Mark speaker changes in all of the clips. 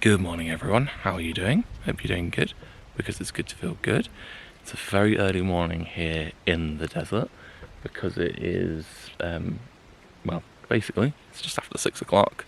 Speaker 1: Good morning everyone, how are you doing? Hope you're doing good, because it's good to feel good. It's a very early morning here in the desert, because it is, well, basically, it's just after 6 o'clock.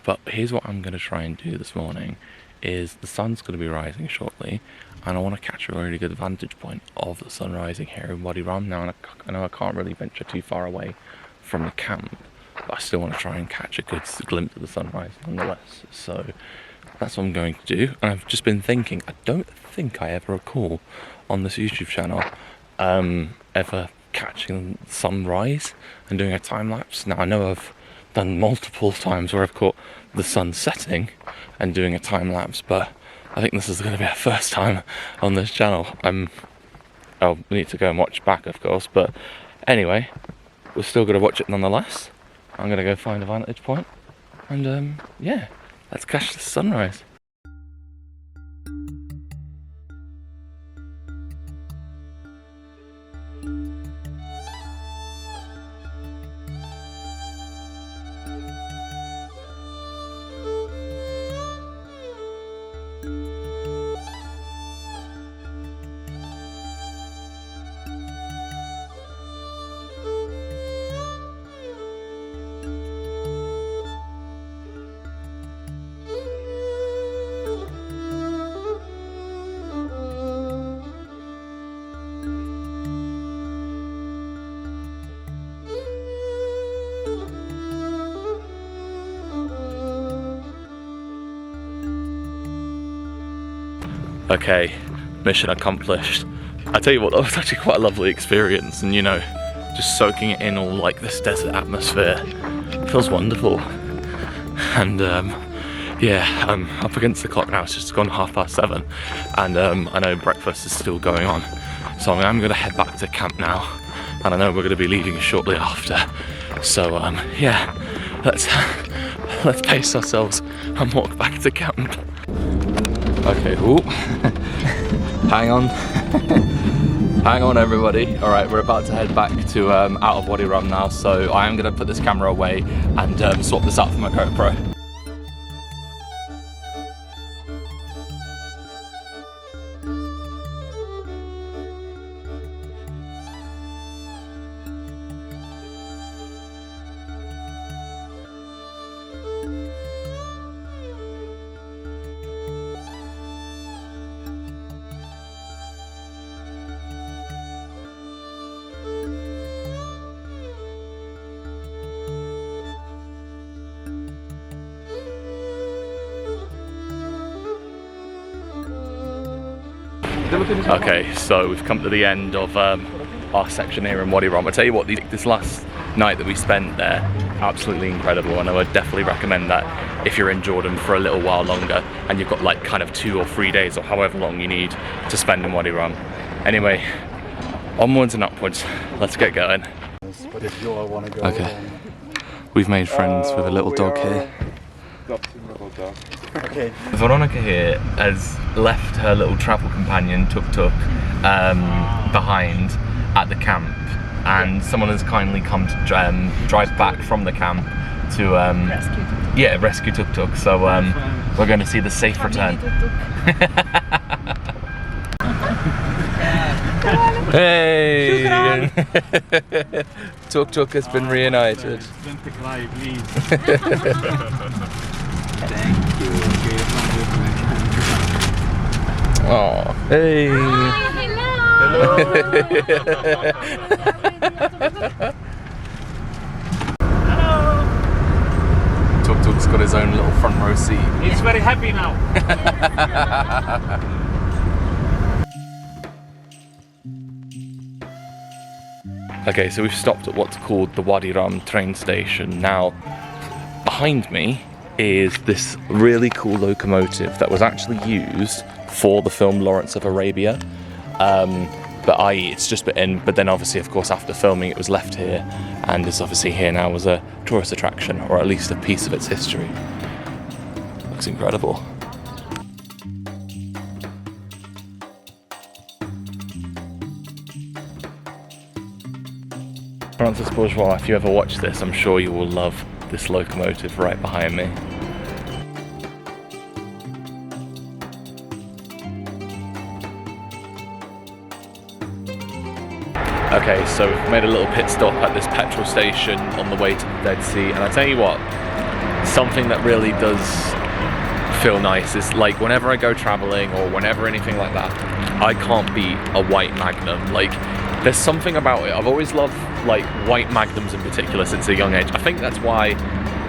Speaker 1: But here's what I'm going to try and do this morning, is the sun's going to be rising shortly, and I want to catch a really good vantage point of the sun rising here in Wadi Rum. Now, I know I can't really venture too far away from the camp, but I still want to try and catch a good glimpse of the sunrise nonetheless. So that's what I'm going to do. And I've just been thinking, I don't think I ever recall on this YouTube channel ever catching the sunrise and doing a time lapse. Now I know I've done multiple times where I've caught the sun setting and doing a time lapse, but I think this is going to be our first time on this channel. I'll need to go and watch back, of course, but anyway, we're still going to watch it nonetheless. I'm going to go find a vantage point and yeah, let's catch the sunrise. Okay, mission accomplished. I tell you what, that was actually quite a lovely experience, and you know, just soaking it in all like this desert atmosphere feels wonderful. And yeah, I'm up against the clock now. It's just gone 7:30, and I know breakfast is still going on, so I'm going to head back to camp now, and I know we're going to be leaving shortly after. So yeah, let's pace ourselves and walk back to camp. Okay, ooh. Hang on. Hang on everybody. Alright, we're about to head back to out of Wadi Rum now, so I am going to put this camera away and swap this out for my GoPro. Okay, so we've come to the end of our section here in Wadi Rum. I tell you what, this last night that we spent there, absolutely incredible, and I would definitely recommend that if you're in Jordan for a little while longer and you've got like kind of 2 or 3 days or however long you need to spend in Wadi Rum. Anyway, onwards and upwards, let's get going.
Speaker 2: But if you all want to go,
Speaker 1: okay, we've made friends with a little dog here.
Speaker 2: Okay.
Speaker 1: Veronica here has left her little travel companion tuk-tuk behind at the camp, and someone has kindly come to drive back from the camp to rescue tuk-tuk. So we're going to see the safe return. Hey! Tuk-tuk has been reunited.
Speaker 2: Thank you.
Speaker 1: Oh, hey!
Speaker 3: Hello! Hello!
Speaker 1: Tuk-tuk's got his own little front row seat.
Speaker 3: He's very happy now.
Speaker 1: Okay, so we've stopped at what's called the Wadi Rum train station. Now, behind me is this really cool locomotive that was actually used for the film Lawrence of Arabia. But it's just been in, but then obviously, of course, after filming it was left here, and is obviously here now as a tourist attraction, or at least a piece of its history. Looks incredible. Francis Bourgeois, if you ever watch this, I'm sure you will love this locomotive right behind me. Okay, so we've made a little pit stop at this petrol station on the way to the Dead Sea, and I tell you what, something that really does feel nice is like whenever I go traveling or whenever anything like that, I can't beat a white Magnum. Like, there's something about it. I've always loved like white Magnums in particular since a young age. I think that's why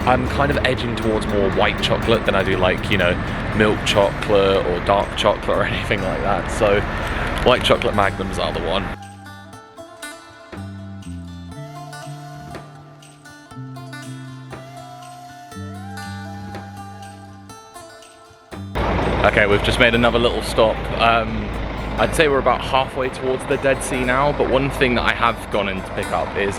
Speaker 1: I'm kind of edging towards more white chocolate than I do like, you know, milk chocolate or dark chocolate or anything like that. So white chocolate Magnums are the one. Okay, we've just made another little stop. I'd say we're about halfway towards the Dead Sea now, but one thing that I have gone in to pick up is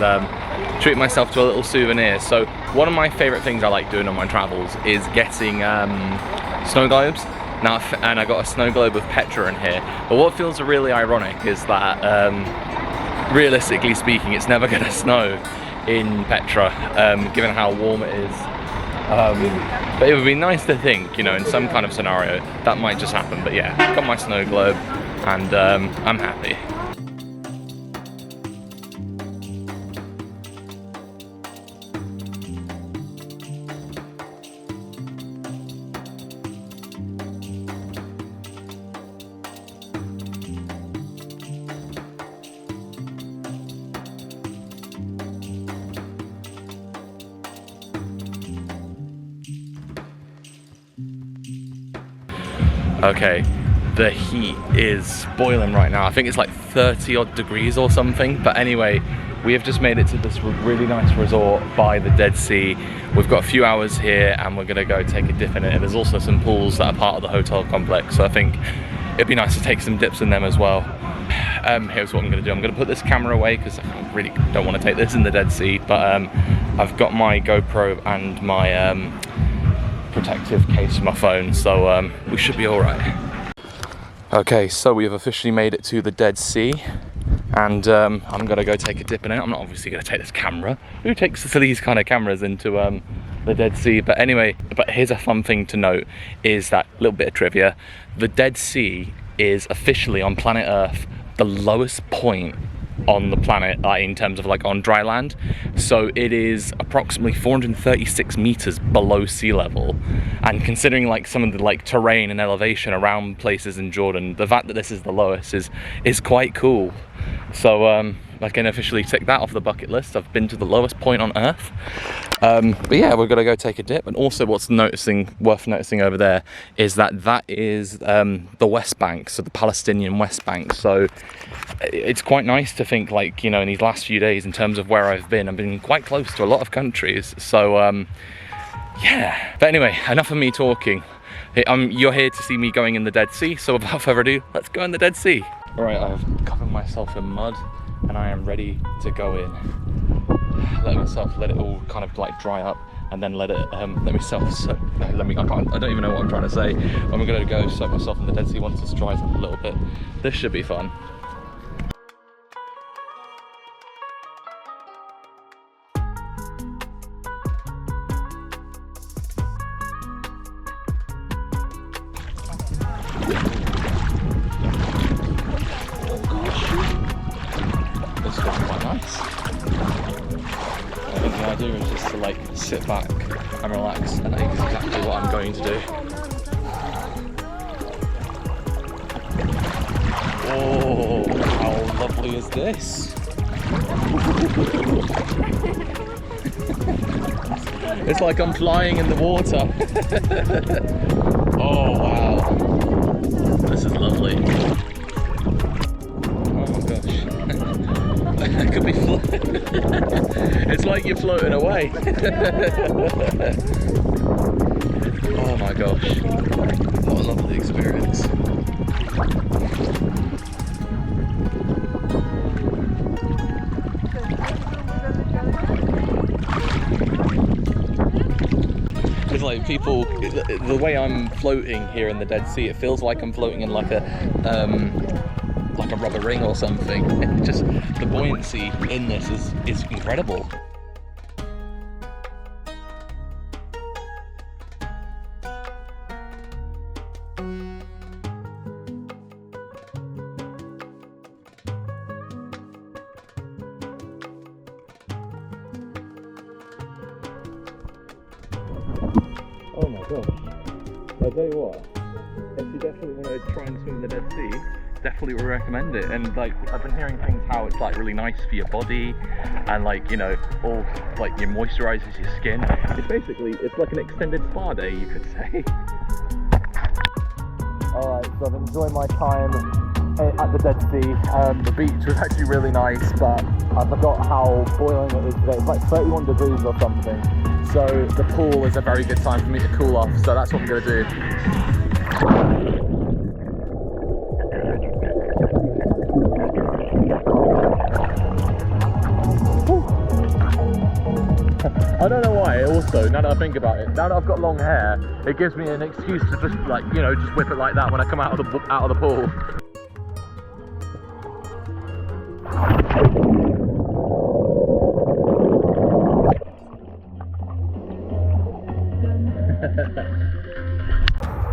Speaker 1: treat myself to a little souvenir. So one of my favourite things I like doing on my travels is getting snow globes. Now, and I got a snow globe of Petra in here, but what feels really ironic is that realistically speaking, it's never going to snow in Petra, given how warm it is. But it would be nice to think, you know, in some kind of scenario that might just happen. But yeah, got my snow globe and I'm happy. Okay, the heat is boiling right now. I think it's like 30 odd degrees or something. But anyway, we have just made it to this really nice resort by the Dead Sea. We've got a few hours here and we're gonna go take a dip in it. And there's also some pools that are part of the hotel complex. So I think it'd be nice to take some dips in them as well. Here's what I'm gonna do. I'm gonna put this camera away because I really don't want to take this in the Dead Sea. But I've got my GoPro and my protective case for my phone, so we should be all right. Okay, so we have officially made it to the Dead Sea, and I'm gonna go take a dip in it. I'm not obviously gonna take this camera. Who takes these kind of cameras into the Dead Sea? But anyway, but here's a fun thing to note, is that little bit of trivia. The Dead Sea is officially on planet Earth the lowest point on the planet, in terms of like on dry land. So it is approximately 436 meters below sea level, and considering like some of the like terrain and elevation around places in Jordan, the fact that this is the lowest is quite cool. So I can officially tick that off the bucket list. I've been to the lowest point on Earth. But yeah, we're gonna go take a dip. And also what's worth noticing over there is that is the West Bank, so the Palestinian West Bank. So it's quite nice to think, like, you know, in these last few days in terms of where I've been quite close to a lot of countries. So yeah, but anyway, enough of me talking. You're here to see me going in the Dead Sea, so without further ado, let's go in the Dead Sea. All right, I've covered myself in mud and I am ready to go in. Let it all kind of like dry up, and then I don't even know what I'm trying to say. I'm gonna go soak myself in the Dead Sea once this dries up a little bit. This should be fun. Sit back and relax, and that is exactly what I'm going to do. Oh, how lovely is this? It's like I'm flying in the water. Oh wow, this is lovely. Oh my gosh, I could be floating. It's like you're floating away. Oh my gosh, what a lovely experience. It's like people, the way I'm floating here in the Dead Sea, it feels like I'm floating in like a rubber ring or something. Just the buoyancy in this is incredible. gosh. I'll tell you what, if you definitely want to try and swim in the Dead Sea, definitely would recommend it. And like, I've been hearing things how it's like really nice for your body, and like, you know, all like it moisturizes your skin. It's basically, it's like an extended spa day, you could say. Alright, so I've enjoyed my time at the Dead Sea. The beach was actually really nice, but I forgot how boiling it is today. It's like 31 degrees or something. So the pool is a very good time for me to cool off, so that's what I'm going to do. I don't know why, also, now that I think about it, now that I've got long hair, it gives me an excuse to just like, you know, just whip it like that when I come out of the pool.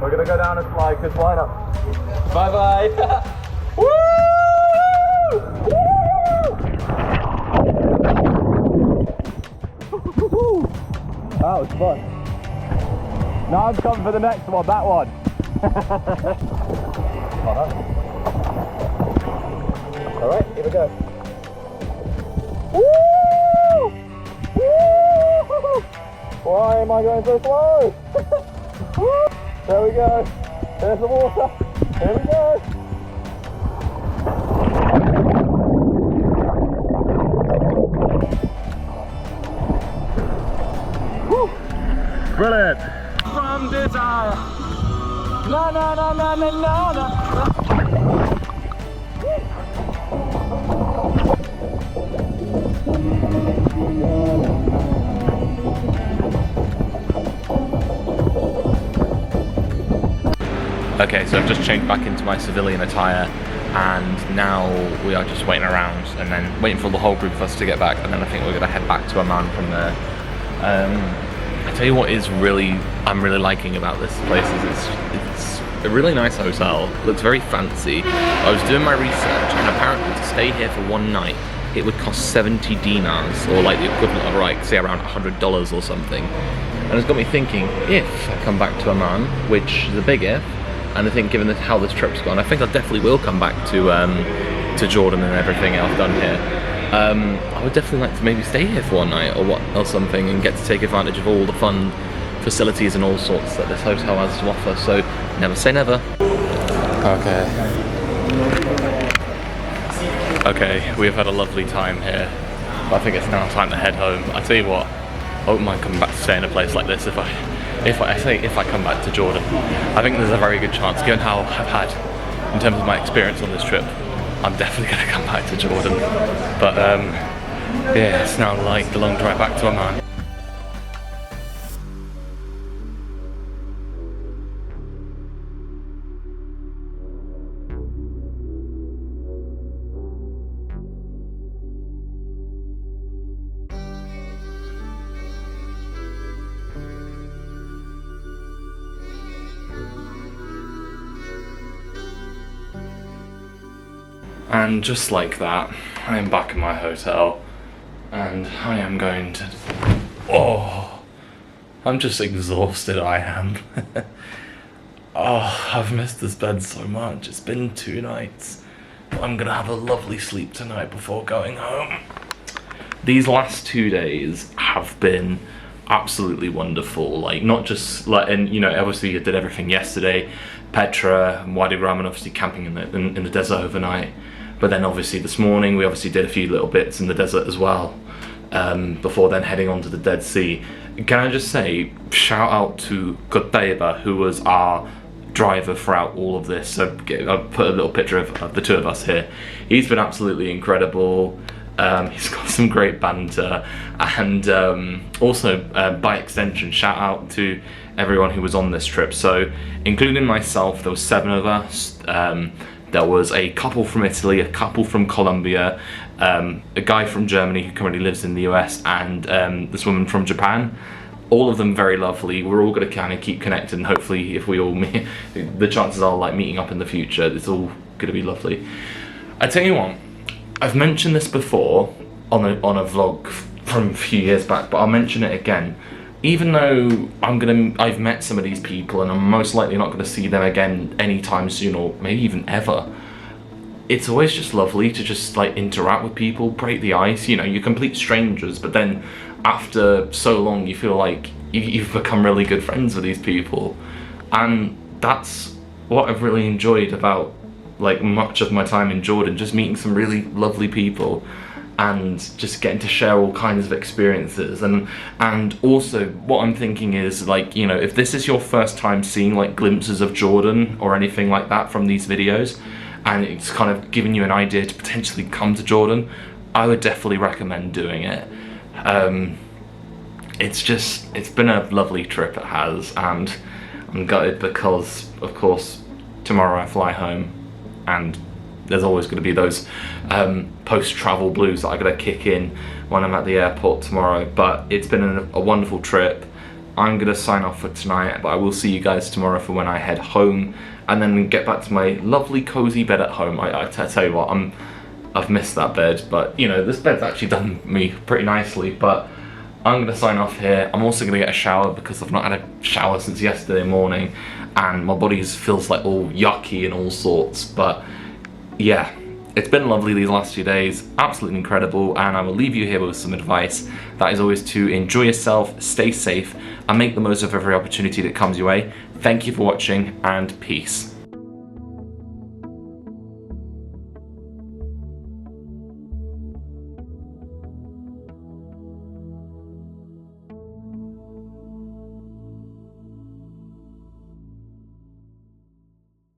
Speaker 1: We're gonna go down and slide, because why not? Bye bye! Woo! Woo! That was fun. Now I'm coming for the next one, that one. Alright, here we go. Woo! Woo! Why am I going so slow? Woo! There we go. There's the water. Here we go. Woo! Brilliant. From desire. Na na na na na na na. Okay, so I've just changed back into my civilian attire, and now we are just waiting around and then waiting for the whole group of us to get back, and then I think we're gonna head back to Amman from there. I tell you what is I'm really liking about this place is it's a really nice hotel. It looks very fancy. I was doing my research, and apparently to stay here for one night, it would cost 70 dinars, or like the equivalent of, like, say around $100 or something. And it's got me thinking, if I come back to Amman, which is a big if, and I think given how this trip's gone, I think I definitely will come back to Jordan and everything else done here. I would definitely like to maybe stay here for one night or something, and get to take advantage of all the fun facilities and all sorts that this hotel has to offer. So never say never. Okay, we've had a lovely time here, but I think it's now time to head home. I tell you what, I wouldn't mind coming back to stay in a place like this if I come back to Jordan. I think there's a very good chance, given how I've had in terms of my experience on this trip, I'm definitely going to come back to Jordan. But yeah, it's now like the long drive back to Amman. And just like that, I am back in my hotel, and I am going to... Oh, I'm just exhausted, I am. Oh, I've missed this bed so much. It's been 2 nights. But I'm gonna have a lovely sleep tonight before going home. These last 2 days have been absolutely wonderful. Like, not just like, and you know, obviously I did everything yesterday, Petra and Wadi Rum, and obviously camping in the desert overnight. But then obviously this morning we obviously did a few little bits in the desert as well, before then heading on to the Dead Sea. Can I just say, shout out to Qutayba, who was our driver throughout all of this. So I'll put a little picture of the two of us here. He's been absolutely incredible. He's got some great banter, and also by extension, shout out to everyone who was on this trip. So including myself, there was 7 of us. There was a couple from Italy, a couple from Colombia, a guy from Germany who currently lives in the US, and this woman from Japan. All of them very lovely. We're all going to kind of keep connected, and hopefully if we all meet, the chances are like meeting up in the future. It's all going to be lovely. I tell you what, I've mentioned this before on a vlog from a few years back, but I'll mention it again. even though I've met some of these people and I'm most likely not gonna see them again anytime soon, or maybe even ever, it's always just lovely to just like interact with people, break the ice. You know, you're complete strangers, but then after so long you feel like you've become really good friends with these people. And that's what I've really enjoyed about like much of my time in Jordan, just meeting some really lovely people and just getting to share all kinds of experiences. And also what I'm thinking is, like, you know, if this is your first time seeing like glimpses of Jordan or anything like that from these videos, and it's kind of giving you an idea to potentially come to Jordan, I would definitely recommend doing it. It's been a lovely trip, it has, and I'm gutted because, of course, tomorrow I fly home, and there's always going to be those post-travel blues that I gotta kick in when I'm at the airport tomorrow. But it's been a wonderful trip. I'm gonna sign off for tonight, but I will see you guys tomorrow for when I head home, and then get back to my lovely cozy bed at home. I tell you what, I've missed that bed, but you know, this bed's actually done me pretty nicely. But I'm gonna sign off here. I'm also gonna get a shower because I've not had a shower since yesterday morning, and my body feels like all yucky and all sorts. But yeah, it's been lovely these last few days, absolutely incredible, and I will leave you here with some advice. That is always to enjoy yourself, stay safe, and make the most of every opportunity that comes your way. Thank you for watching, and peace.